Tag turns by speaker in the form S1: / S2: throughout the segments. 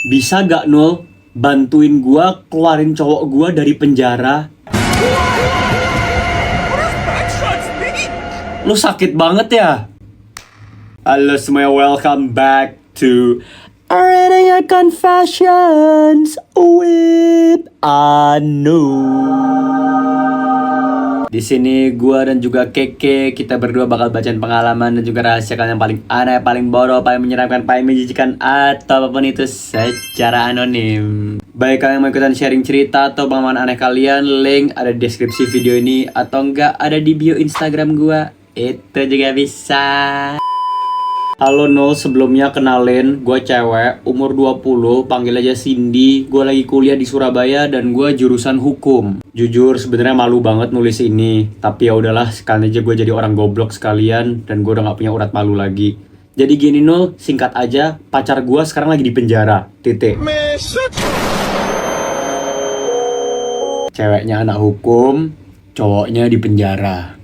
S1: Bisa gak Nul bantuin gua keluarin cowok gua dari penjara? Lu sakit banget ya? Halo semuanya, welcome back to Arena Confessions with Anu. Di sini gua dan juga Keke, kita berdua bakal bacain pengalaman dan juga rahasia kalian yang paling aneh, paling bodoh, paling menyeramkan, paling menjijikan atau apapun itu secara anonim. Baik kalian mau ikutan sharing cerita atau pengalaman aneh kalian, link ada di deskripsi video ini atau enggak ada di bio Instagram gua. Itu juga bisa. Halo Nol, sebelumnya kenalin, gue cewek, umur 20, panggil aja Cindy. Gue lagi kuliah di Surabaya dan gue jurusan hukum. Jujur sebenarnya malu banget nulis ini, tapi ya udahlah, sekali aja gue jadi orang goblok sekalian dan gue udah gak punya urat malu lagi. Jadi gini Nol, singkat aja, pacar gue sekarang lagi di penjara. Titik. Ceweknya anak hukum, cowoknya di penjara.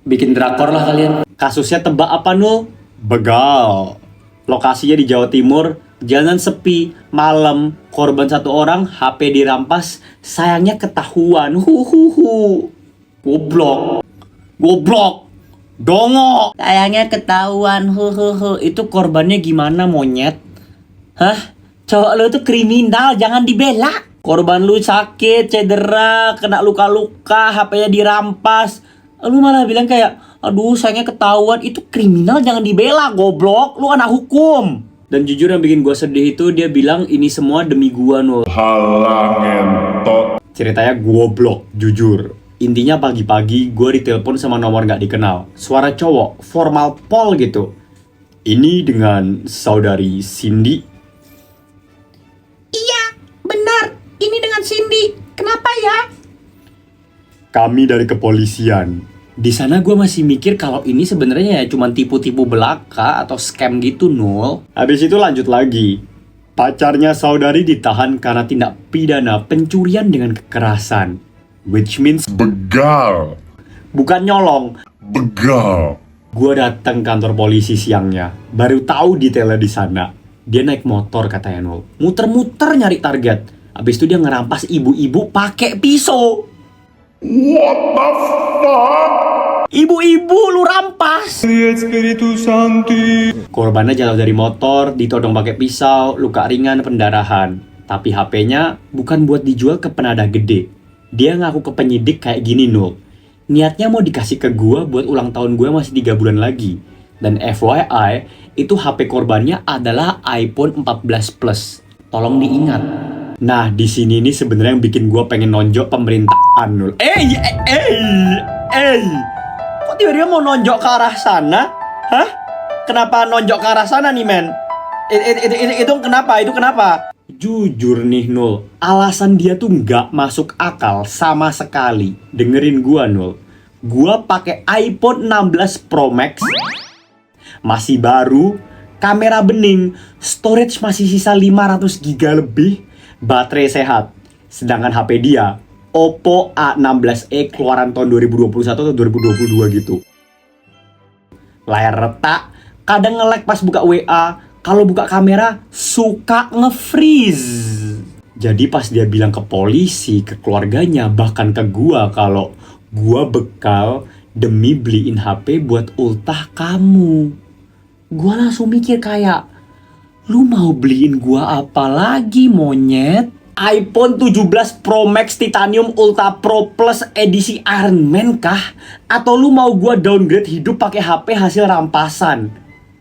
S1: Bikin drakor lah kalian. Kasusnya tebak apa Nul? Begal. Lokasinya di Jawa Timur, jalanan sepi, malam, korban satu orang, HP dirampas, sayangnya ketahuan. Goblok. Dongo. Sayangnya ketahuan. Itu korbannya gimana monyet? Hah? Cowok lu tuh kriminal, jangan dibela. Korban lu sakit, cedera, kena luka-luka, HP-nya dirampas. Lu malah bilang kayak, aduh sayangnya ketahuan, itu kriminal jangan dibela, goblok, lu anak hukum. Dan jujur yang bikin gua sedih itu dia bilang ini semua demi gua Nul.
S2: Halangentot.
S1: Ceritanya goblok, jujur. Intinya pagi-pagi gua ditelepon sama nomor gak dikenal. Suara cowok, formal pol gitu. Ini dengan saudari Cindy?
S3: Iya, benar. Ini dengan Cindy. Kenapa ya?
S1: Kami dari kepolisian. Di sana gue masih mikir kalau ini sebenarnya ya cuma tipu-tipu belaka atau scam gitu Nul. Habis itu lanjut lagi. Pacarnya saudari ditahan karena tindak pidana pencurian dengan kekerasan. Which means
S2: Begal.
S1: bukan nyolong.
S2: Begal.
S1: Gue datang kantor polisi siangnya. Baru tahu detailnya di sana. Dia naik motor katanya Nul. Muter-muter nyari target. Habis itu dia ngerampas ibu-ibu pakai pisau.
S2: What the fuck?
S1: Ibu-ibu lu rampas.
S2: Espiritu Santi.
S1: Korbannya jatuh dari motor, ditodong pakai pisau, luka ringan, pendarahan. Tapi HP-nya bukan buat dijual ke penadah gede. Dia ngaku ke penyidik kayak gini Nul. Niatnya mau dikasih ke gua buat ulang tahun gue masih 3 bulan lagi. Dan FYI, itu HP korbannya adalah iPhone 14 Plus. Tolong diingat. Nah, di sini nih sebenarnya yang bikin gua pengen nonjok pemerintahan Nul. Kok tiba-tiba mau nonjok ke arah sana? Hah? Kenapa nonjok ke arah sana nih, men? Itu kenapa? Itu kenapa? Jujur nih, Nul. Alasan dia tuh nggak masuk akal sama sekali. Dengerin gua, Nul. Gua pakai iPhone 16 Pro Max. Masih baru, kamera bening, storage masih sisa 500 GB lebih, baterai sehat. Sedangkan HP dia Oppo A16e keluaran tahun 2021 atau 2022 gitu. Layar retak, kadang nge-lag pas buka WA, kalau buka kamera suka nge-freeze. Jadi pas dia bilang ke polisi, ke keluarganya, bahkan ke gua kalau gua bekal demi beliin HP buat ultah kamu. Gua langsung mikir kayak, lu mau beliin gua apa lagi monyet? iPhone 17 Pro Max Titanium Ultra Pro Plus edisi Iron Man kah? Atau lu mau gua downgrade hidup pakai HP hasil rampasan?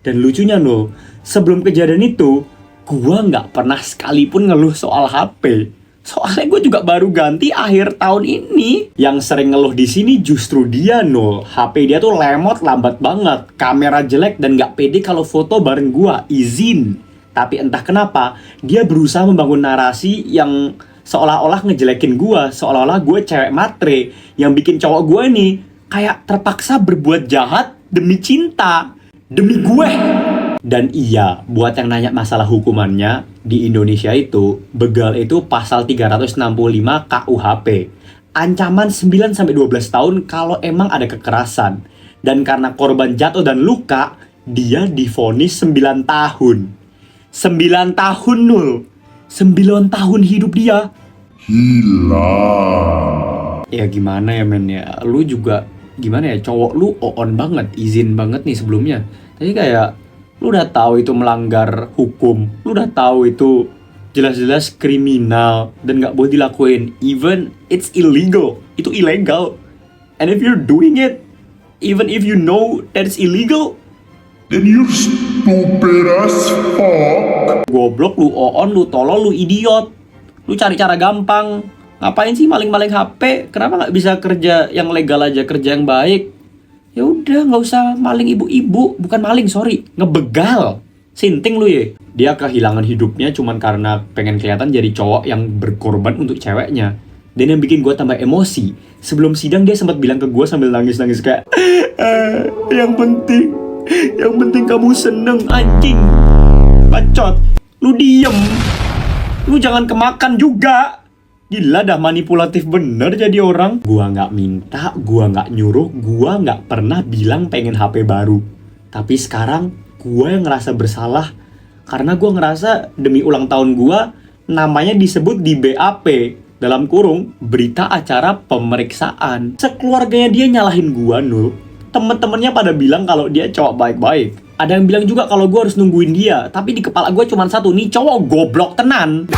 S1: Dan lucunya Nul, sebelum kejadian itu, gua nggak pernah sekalipun ngeluh soal HP. Soalnya gue juga baru ganti akhir tahun ini. Yang sering ngeluh di sini justru dia Nul. HP dia tuh lemot, lambat banget, kamera jelek dan nggak pede kalau foto bareng gua. Izin. Tapi entah kenapa, dia berusaha membangun narasi yang seolah-olah ngejelekin gua, seolah-olah gue cewek matre, yang bikin cowok gue nih kayak terpaksa berbuat jahat demi cinta, demi gue. Dan iya, buat yang nanya masalah hukumannya, di Indonesia itu, begal itu pasal 365 KUHP. Ancaman 9-12 tahun kalau emang ada kekerasan. Dan karena korban jatuh dan luka, dia divonis 9 tahun. 9 tahun Nul. 9 tahun hidup dia.
S2: Hilang.
S1: Ya gimana ya men ya. Lu juga gimana ya, cowok lu on banget, izin banget nih sebelumnya. Tapi kayak lu udah tahu itu melanggar hukum. Lu udah tahu itu jelas-jelas kriminal dan nggak boleh dilakuin. Even it's illegal. Itu ilegal. And if you're doing it, even if you know that it's illegal,
S2: Then you're stupid as fuck.
S1: goblok, lu on, lu tolol, lu idiot. Lu cari cara gampang. Ngapain sih maling-maling HP? Kenapa nggak bisa kerja yang legal aja, kerja yang baik? Ya udah, nggak usah maling ibu-ibu. Bukan maling, sorry, ngebegal. Sinting lu ya. Dia kehilangan hidupnya cuman karena pengen kelihatan jadi cowok yang berkorban untuk ceweknya. Dan yang bikin gue tambah emosi, sebelum sidang dia sempat bilang ke gue sambil nangis-nangis kayak, yang penting kamu seneng, anjing. Bacot, lu diem. Lu jangan kemakan juga. Gila dah, manipulatif bener jadi orang. Gua nggak minta, gua nggak nyuruh, gua nggak pernah bilang pengen HP baru. Tapi sekarang gua yang ngerasa bersalah karena gua ngerasa demi ulang tahun gua namanya disebut di BAP, dalam kurung berita acara pemeriksaan. Sekeluarganya dia nyalahin gua, Nul. Temen-temennya pada bilang kalau dia cowok baik-baik. Ada yang bilang juga kalau gua harus nungguin dia. Tapi di kepala gua cuma satu, nih cowok goblok tenan.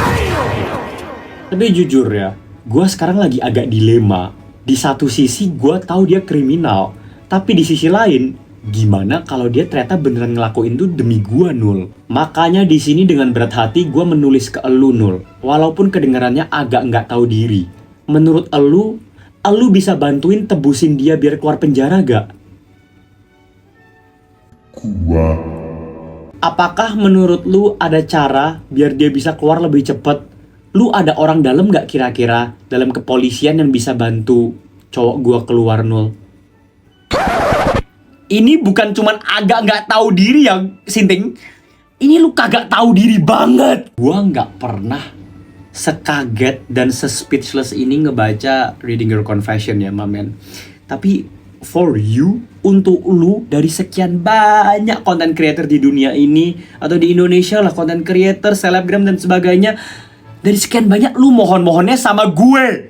S1: Tapi jujur ya, gue sekarang lagi agak dilema. Di satu sisi gue tahu dia kriminal, tapi di sisi lain, gimana kalau dia ternyata beneran ngelakuin itu demi gue, Nul? Makanya di sini dengan berat hati gue menulis ke elu, Nul. Walaupun kedengarannya agak nggak tahu diri. Menurut elu bisa bantuin tebusin dia biar keluar penjara gak?
S2: Gua.
S1: Apakah menurut lu ada cara biar dia bisa keluar lebih cepat? Lu ada orang dalam gak kira-kira dalam kepolisian yang bisa bantu cowok gua keluar, Nul? Ini bukan cuman agak gak tahu diri ya, Sinting. Ini lu kagak tahu diri banget. Gua gak pernah sekaget dan se-speechless ini ngebaca Reading Your Confession ya, mamen. Tapi for you, untuk lu dari sekian banyak content creator di dunia ini, atau di Indonesia lah, content creator, selebgram dan sebagainya, dari sekian banyak lu mohon-mohonnya sama gue.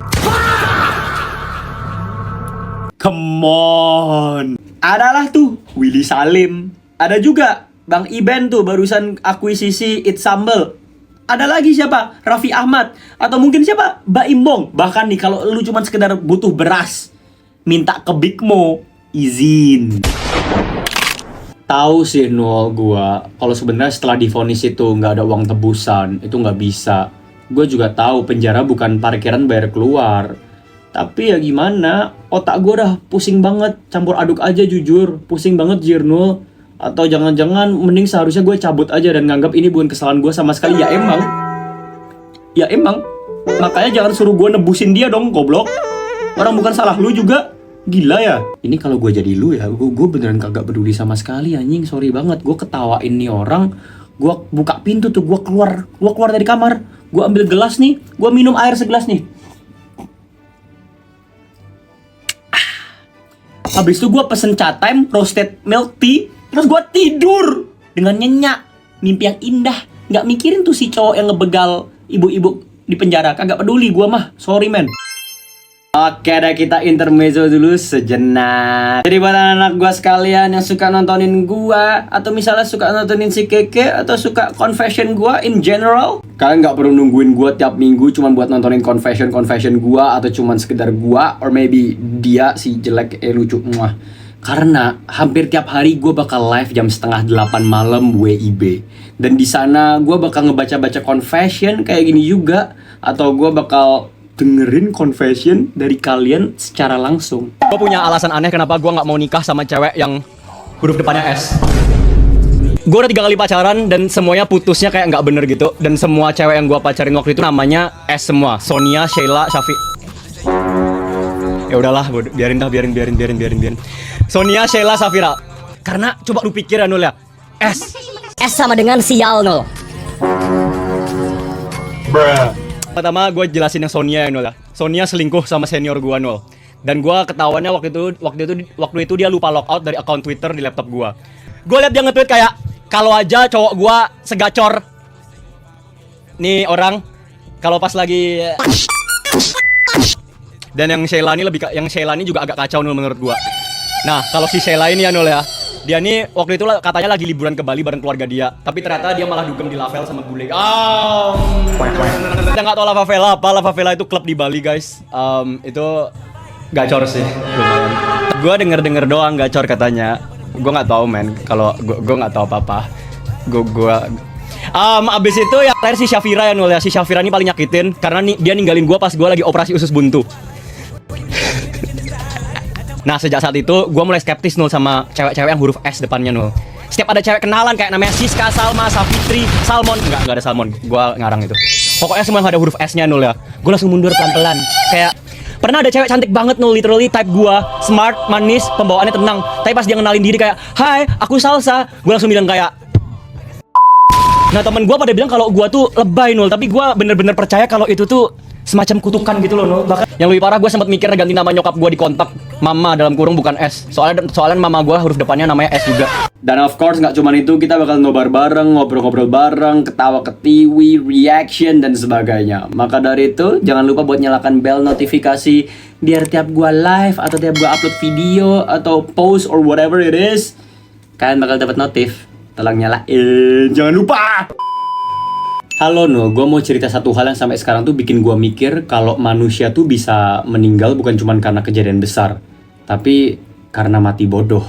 S1: Come on. Adalah tuh Willy Salim. Ada juga Bang Iben tuh barusan akuisisi It's Sambal. Ada lagi siapa? Raffi Ahmad. Atau mungkin siapa? Baim Bong. Bahkan nih kalau lu cuma sekedar butuh beras, minta ke Big Mo, izin. Tahu sih Nul gua, kalau sebenarnya setelah divonis itu nggak ada uang tebusan, itu nggak bisa. Gue juga tahu penjara bukan parkiran bayar keluar. Tapi ya gimana, otak gue udah pusing banget, campur aduk aja jujur. Pusing banget Jirnul. Atau jangan-jangan mending seharusnya gue cabut aja dan nganggap ini bukan kesalahan gue sama sekali. Ya emang. Makanya jangan suruh gue nebusin dia dong, goblok. Orang bukan salah lu juga. Gila ya. Ini kalau gue jadi lu ya, gue beneran kagak peduli sama sekali anjing. Sorry banget, gue ketawain nih orang. Gue buka pintu tuh, gue keluar dari kamar. Gue ambil gelas nih, gue minum air segelas nih. Habis itu gue pesen chat time, roasted milk tea. Terus gue tidur dengan nyenyak. Mimpi yang indah. Gak mikirin tuh si cowok yang ngebegal ibu-ibu di penjara. Kagak peduli gue mah, sorry men. Oke, dah kita intermezzo dulu sejenak. Jadi buat anak-anak gua sekalian yang suka nontonin gua, atau misalnya suka nontonin si Keke, atau suka confession gua in general, kalian gak perlu nungguin gua tiap minggu cuman buat nontonin confession gua, atau cuman sekedar gua, or maybe dia si jelek lucu. Karena hampir tiap hari gua bakal live jam 7:30 malam WIB. Dan di sana gua bakal ngebaca-baca confession kayak gini juga, atau gua bakal dengerin confession dari kalian secara langsung.
S4: Gue punya alasan aneh kenapa gue nggak mau nikah sama cewek yang huruf depannya S. Gue udah 3 kali pacaran dan semuanya putusnya kayak nggak bener gitu. Dan semua cewek yang gue pacarin waktu itu namanya S semua. Sonia, Sheila, Syafi. Ya udahlah, biarin. Sonia, Sheila, Safira. Karena coba lu pikir ya Nul ya, S sama dengan sial Nul. Pertama gue jelasin yang Sonia ya Nul ya. Sonia selingkuh sama senior gue Nul. Dan gue ketahuannya waktu itu dia lupa logout dari akun Twitter di laptop gue. Gue liat dia nge-tweet kayak, kalau aja cowok gue segacor nih orang kalau pas lagi dan yang Sheila ini juga agak kacau Nul menurut gua. Nah, kalau si Sheila ini ya Nul ya. Dia nih waktu itu katanya lagi liburan ke Bali bareng keluarga dia, tapi ternyata dia malah dugem di Lavel sama bule. Kita nggak tahu La Favela apa. La Favela itu klub di Bali guys. Itu gacor sih lumayan. Gua denger doang gacor katanya. Gua nggak tahu men. Kalau gua nggak tahu apa-apa. Abis itu ya terakhir si Syafira ya Nul ya. Si Syafira ini paling nyakitin karena dia ninggalin gua pas gua lagi operasi usus buntu. Nah sejak saat itu gue mulai skeptis Nul sama cewek-cewek yang huruf S depannya Nul. Setiap ada cewek kenalan kayak namanya Siska, Salma, Safitri, Salmon, enggak ada Salmon, gue ngarang itu. Pokoknya semua yang ada huruf S-nya Nul ya, gue langsung mundur pelan-pelan. Kayak pernah ada cewek cantik banget Nul, literally type gue, smart, manis, pembawaannya tenang. Tapi pas dia ngenalin diri kayak, hai aku Salsa, gue langsung bilang kayak. Nah temen gue pada bilang kalau gue tuh lebay Nul, tapi gue bener-bener percaya kalau itu tuh semacam kutukan gitu loh Nul. Bahkan yang lebih parah gue sempat mikir ganti nama nyokap gue di kontak Mama dalam kurung bukan S. Soalnya mama gue huruf depannya namanya S juga. Dan of course nggak cuma itu, kita bakal nobar bareng, ngobrol-ngobrol bareng, ketawa ketiwi, reaction dan sebagainya. Maka dari itu jangan lupa buat nyalakan bell notifikasi biar tiap gue live atau tiap gue upload video atau post or whatever it is, kalian bakal dapat notif. Tolong nyalain, jangan lupa. Halo Nul, gue mau cerita satu hal yang sampai sekarang tuh bikin gue mikir kalau manusia tuh bisa meninggal bukan cuma karena kejadian besar, tapi karena mati bodoh.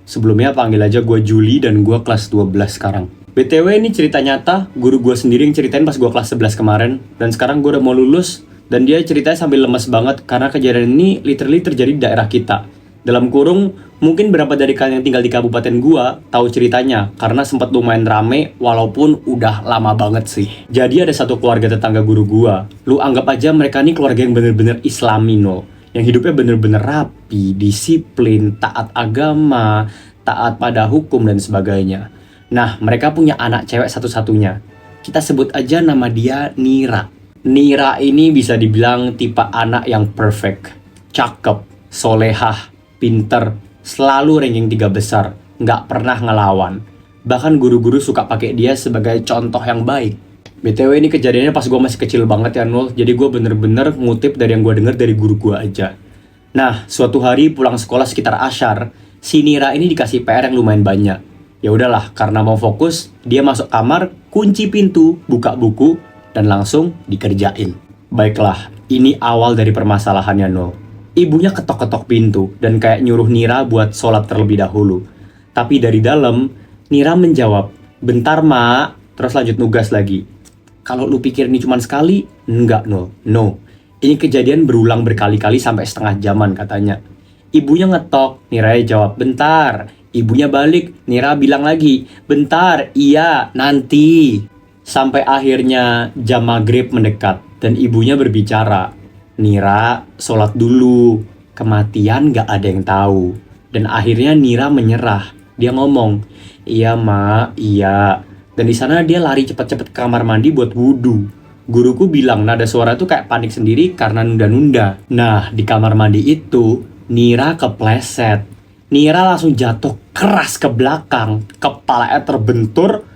S4: Sebelumnya panggil aja gue Juli dan gue kelas 12 sekarang. BTW ini cerita nyata, guru gue sendiri yang ceritain pas gue kelas 11 kemarin. Dan sekarang gue udah mau lulus, dan dia ceritanya sambil lemes banget karena kejadian ini literally terjadi di daerah kita. Dalam kurung, mungkin berapa dari kalian yang tinggal di kabupaten gua tahu ceritanya karena sempat lumayan rame walaupun udah lama banget sih. Jadi ada satu keluarga tetangga guru gua. Lu anggap aja mereka nih keluarga yang bener-bener Islami Nul. Yang hidupnya bener-bener rapi, disiplin, taat agama, taat pada hukum dan sebagainya. Nah, mereka punya anak cewek satu-satunya. Kita sebut aja nama dia Nira. Nira ini bisa dibilang tipe anak yang perfect, cakep, solehah, pinter, selalu ranking 3 besar, nggak pernah ngelawan. Bahkan guru-guru suka pakai dia sebagai contoh yang baik. BTW ini kejadiannya pas gue masih kecil banget ya Nul, jadi gue bener-bener ngutip dari yang gue denger dari guru gue aja. Nah, suatu hari pulang sekolah sekitar Asyar, si Nira ini dikasih PR yang lumayan banyak. Ya udahlah, karena mau fokus, dia masuk kamar, kunci pintu, buka buku, dan langsung dikerjain. Baiklah, ini awal dari permasalahannya Nul. Ibunya ketok-ketok pintu dan kayak nyuruh Nira buat sholat terlebih dahulu. Tapi dari dalam, Nira menjawab, bentar mak, terus lanjut nugas lagi. Kalau lu pikir ini cuma sekali, enggak Nul, no. Ini kejadian berulang berkali-kali sampai setengah jaman katanya. Ibunya ngetok, Nira jawab, bentar. Ibunya balik, Nira bilang lagi, bentar, iya, nanti. Sampai akhirnya jam maghrib mendekat dan ibunya berbicara, Nira, sholat dulu. Kematian gak ada yang tahu. Dan akhirnya Nira menyerah. Dia ngomong, iya mak, iya. Dan di sana dia lari cepet-cepet ke kamar mandi buat wudhu. Guruku bilang nada suara tuh kayak panik sendiri karena nunda-nunda. Nah, di kamar mandi itu, Nira kepleset. Nira langsung jatuh keras ke belakang. Kepalanya terbentur.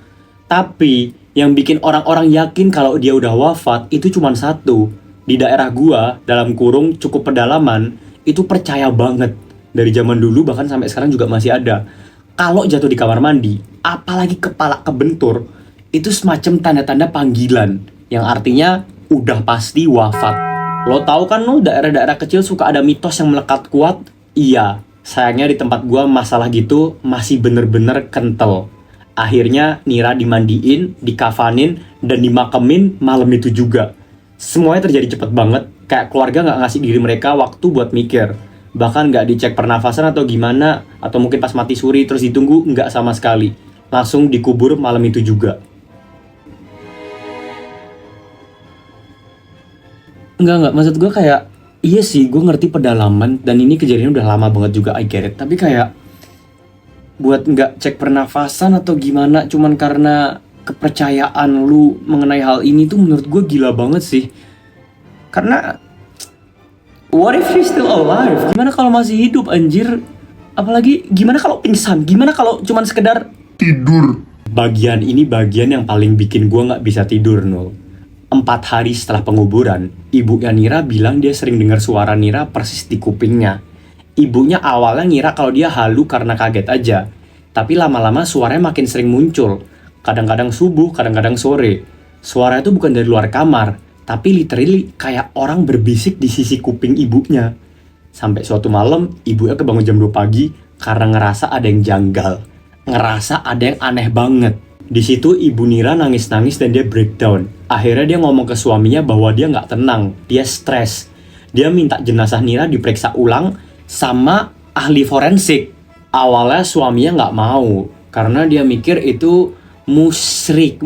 S4: Tapi yang bikin orang-orang yakin kalau dia udah wafat itu cuma satu. Di daerah gua, dalam kurung cukup pedalaman, itu percaya banget. Dari zaman dulu bahkan sampai sekarang juga masih ada. Kalau jatuh di kamar mandi, apalagi kepala kebentur, itu semacam tanda-tanda panggilan. Yang artinya udah pasti wafat. Lo tahu kan lo daerah-daerah kecil suka ada mitos yang melekat kuat? Iya, sayangnya di tempat gua masalah gitu masih bener-bener kental. Akhirnya Nira dimandiin, dikafanin, dan dimakemin malam itu juga. Semuanya terjadi cepet banget, kayak keluarga gak ngasih diri mereka waktu buat mikir. Bahkan gak dicek pernafasan atau gimana, atau mungkin pas mati suri terus ditunggu, gak sama sekali. Langsung dikubur malam itu juga. Enggak, maksud gue kayak, iya sih gue ngerti pedalaman, dan ini kejadiannya udah lama banget juga, I get it. Tapi kayak, buat gak cek pernafasan atau gimana, cuman karena kepercayaan lu mengenai hal ini tuh menurut gue gila banget sih. Karena what if she's still alive? Gimana kalau masih hidup anjir? Apalagi gimana kalau pingsan? Gimana kalau cuman sekedar
S2: tidur?
S1: Bagian ini bagian yang paling bikin gue gak bisa tidur Nul. 4 hari setelah penguburan, ibunya Nira bilang dia sering dengar suara Nira persis di kupingnya. Ibunya awalnya ngira kalau dia halu karena kaget aja. Tapi lama-lama suaranya makin sering muncul. Kadang-kadang subuh, kadang-kadang sore. Suara itu bukan dari luar kamar, tapi literally kayak orang berbisik di sisi kuping ibunya. Sampai suatu malam, ibunya kebangun jam 2 pagi karena ngerasa ada yang janggal. Ngerasa ada yang aneh banget. Di situ ibu Nira nangis-nangis dan dia breakdown. Akhirnya dia ngomong ke suaminya bahwa dia nggak tenang, dia stres. Dia minta jenazah Nira diperiksa ulang sama ahli forensik. Awalnya suaminya nggak mau karena dia mikir itu musyrik.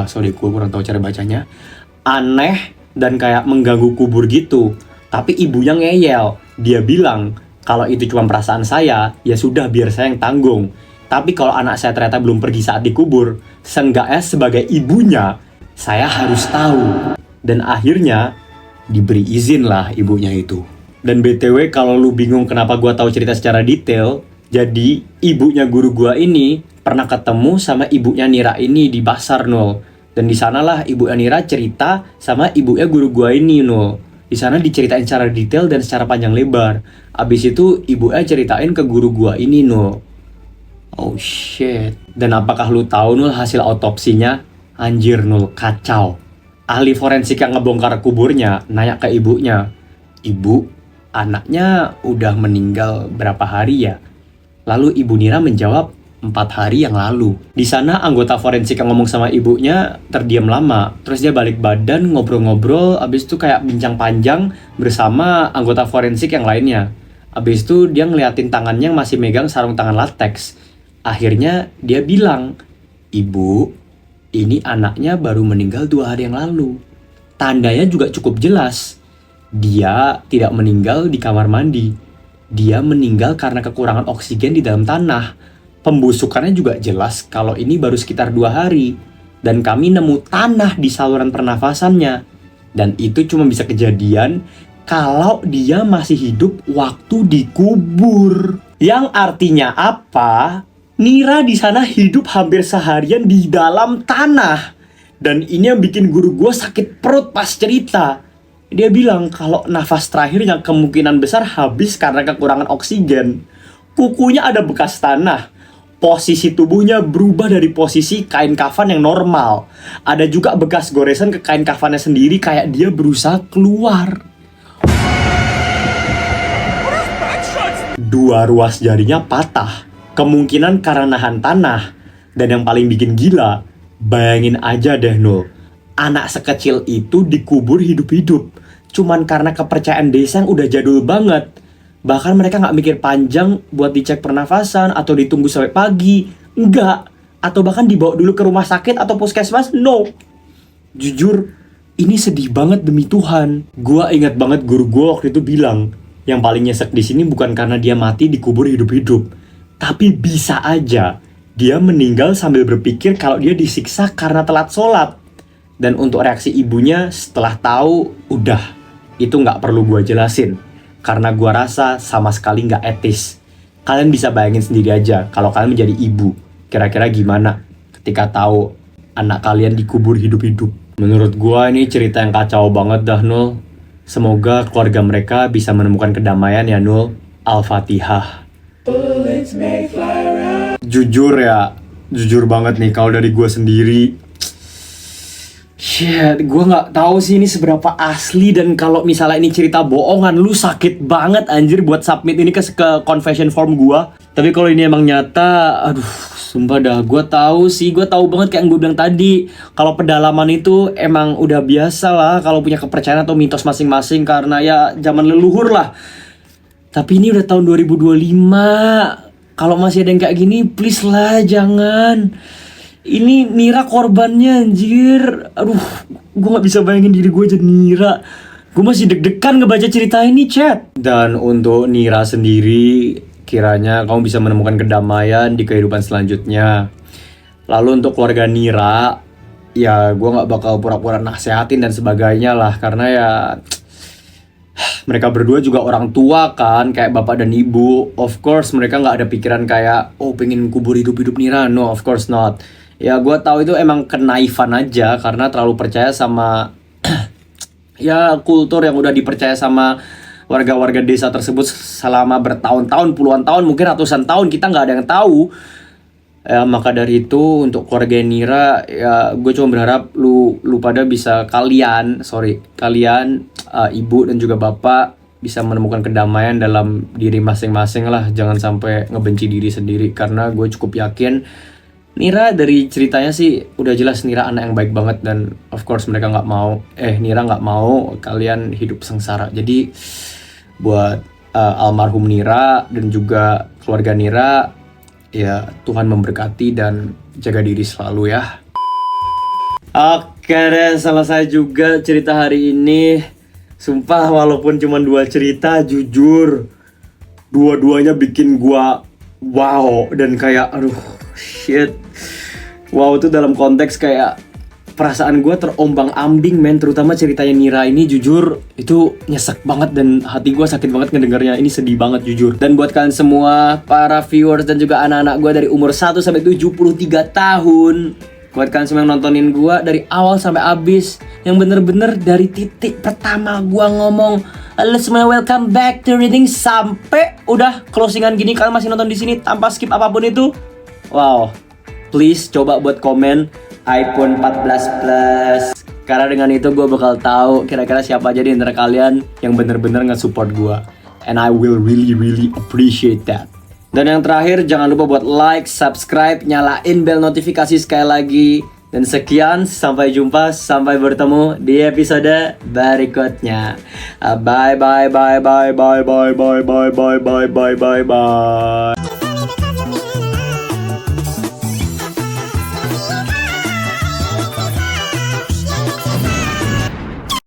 S1: Sorry, gue kurang tahu cara bacanya. Aneh dan kayak mengganggu kubur gitu. Tapi ibunya ngeyel. Dia bilang kalau itu cuma perasaan saya, ya sudah biar saya yang tanggung. Tapi kalau anak saya ternyata belum pergi saat dikubur, seenggaknya sebagai ibunya, saya harus tahu. Dan akhirnya, diberi izin lah ibunya itu. Dan BTW kalau lu bingung kenapa gua tahu cerita secara detail, jadi ibunya guru gua ini pernah ketemu sama ibunya Nira ini di pasar, Nul. Dan di sanalah ibunya Nira cerita sama ibunya guru gua ini, Nul. Di sana diceritain secara detail dan secara panjang lebar. Abis itu ibunya ceritain ke guru gua ini, Nul. Oh shit. Dan apakah lu tahu, Nul, hasil otopsinya? Anjir, Nul, kacau. Ahli forensik yang ngebongkar kuburnya nanya ke ibunya, "Ibu, anaknya udah meninggal berapa hari ya?" Lalu ibu Nira menjawab, 4 hari yang lalu. Di sana anggota forensik yang ngomong sama ibunya terdiam lama. Terus dia balik badan ngobrol-ngobrol, abis itu kayak bincang panjang bersama anggota forensik yang lainnya. Abis itu dia ngeliatin tangannya yang masih megang sarung tangan latex. Akhirnya dia bilang, "Ibu, ini anaknya baru meninggal 2 hari yang lalu." Tandanya juga cukup jelas. Dia tidak meninggal di kamar mandi. Dia meninggal karena kekurangan oksigen di dalam tanah. Pembusukannya juga jelas kalau ini baru sekitar 2 hari. Dan kami nemu tanah di saluran pernafasannya. Dan itu cuma bisa kejadian kalau dia masih hidup waktu dikubur. Yang artinya apa? Nira di sana hidup hampir seharian di dalam tanah. Dan ini yang bikin guru gue sakit perut pas cerita. Dia bilang kalau nafas terakhirnya kemungkinan besar habis karena kekurangan oksigen. Kukunya ada bekas tanah. Posisi tubuhnya berubah dari posisi kain kafan yang normal. Ada juga bekas goresan ke kain kafannya sendiri kayak dia berusaha keluar. 2 ruas jarinya patah. Kemungkinan karena nahan tanah. Dan yang paling bikin gila, bayangin aja deh, Nul. Anak sekecil itu dikubur hidup-hidup. Cuman karena kepercayaan desa yang udah jadul banget. Bahkan mereka gak mikir panjang buat dicek pernafasan atau ditunggu sampai pagi. Enggak. Atau bahkan dibawa dulu ke rumah sakit atau puskesmas. No. Jujur, ini sedih banget demi Tuhan. Gua ingat banget guru gua waktu itu bilang, yang paling nyesek di sini bukan karena dia mati dikubur hidup-hidup. Tapi bisa aja dia meninggal sambil berpikir kalau dia disiksa karena telat sholat. Dan untuk reaksi ibunya setelah tahu, udah, itu nggak perlu gua jelasin. Karena gua rasa sama sekali nggak etis. Kalian bisa bayangin sendiri aja kalau kalian menjadi ibu. Kira-kira gimana ketika tahu anak kalian dikubur hidup-hidup. Menurut gua ini cerita yang kacau banget dah, Nul. Semoga keluarga mereka bisa menemukan kedamaian ya, Nul. Al-Fatihah. Jujur banget nih kalau dari gue sendiri, shit, gue nggak tahu sih ini seberapa asli. Dan kalau misalnya ini cerita bohongan, lu sakit banget anjir buat submit ini ke confession form gue. Tapi kalau ini emang nyata, aduh, sumpah dah, gue tahu banget kayak yang gue bilang tadi. Kalau pedalaman itu emang udah biasa lah kalau punya kepercayaan atau mitos masing-masing karena ya zaman leluhur lah. Tapi ini udah tahun 2025. Kalau masih ada yang kayak gini, please lah, jangan. Ini Nira korbannya, anjir. Aduh, gue gak bisa bayangin diri gue jadi Nira. Gue masih deg-degan ngebaca cerita ini, chat. Dan untuk Nira sendiri, kiranya kamu bisa menemukan kedamaian di kehidupan selanjutnya. Lalu untuk keluarga Nira, ya gue gak bakal pura-pura nasehatin dan sebagainya lah. Karena ya mereka berdua juga orang tua kan, kayak bapak dan ibu. Of course mereka gak ada pikiran kayak, oh pengen kubur hidup-hidup Nira. No, of course not. Ya gue tahu itu emang kenaifan aja karena terlalu percaya sama ya kultur yang udah dipercaya sama warga-warga desa tersebut selama bertahun-tahun, puluhan tahun, mungkin ratusan tahun, kita nggak ada yang tahu. Ya maka dari itu untuk keluarga Nira ya gue cuma berharap lu pada bisa kalian ibu dan juga bapak bisa menemukan kedamaian dalam diri masing-masing lah, jangan sampai ngebenci diri sendiri karena gue cukup yakin Nira dari ceritanya sih udah jelas Nira anak yang baik banget dan of course Nira nggak mau kalian hidup sengsara. Jadi buat almarhum Nira dan juga keluarga Nira ya Tuhan memberkati dan jaga diri selalu ya. Oke deh, selesai juga cerita hari ini. Sumpah walaupun cuma 2 cerita, jujur dua-duanya bikin gua wow dan kayak aduh shit. Wow itu dalam konteks kayak perasaan gue terombang-ambing men, terutama ceritanya Nira ini jujur itu nyesek banget dan hati gue sakit banget ngedengarnya, ini sedih banget jujur. Dan buat kalian semua para viewers dan juga anak-anak gue dari umur 1 sampai 73 tahun, buat kalian semua yang nontonin gue dari awal sampai habis, yang bener-bener dari titik pertama gue ngomong halo semuanya welcome back to reading sampai udah closingan gini kalian masih nonton di sini tanpa skip apapun itu. Wow, please coba buat komen iPhone 14 Plus. Karena dengan itu gue bakal tahu kira-kira siapa aja di antara kalian yang bener-bener nge-support gue. And I will really appreciate that. Dan yang terakhir jangan lupa buat like, subscribe, nyalain bel notifikasi sekali lagi. Dan sekian, sampai jumpa, sampai bertemu di episode berikutnya. Bye.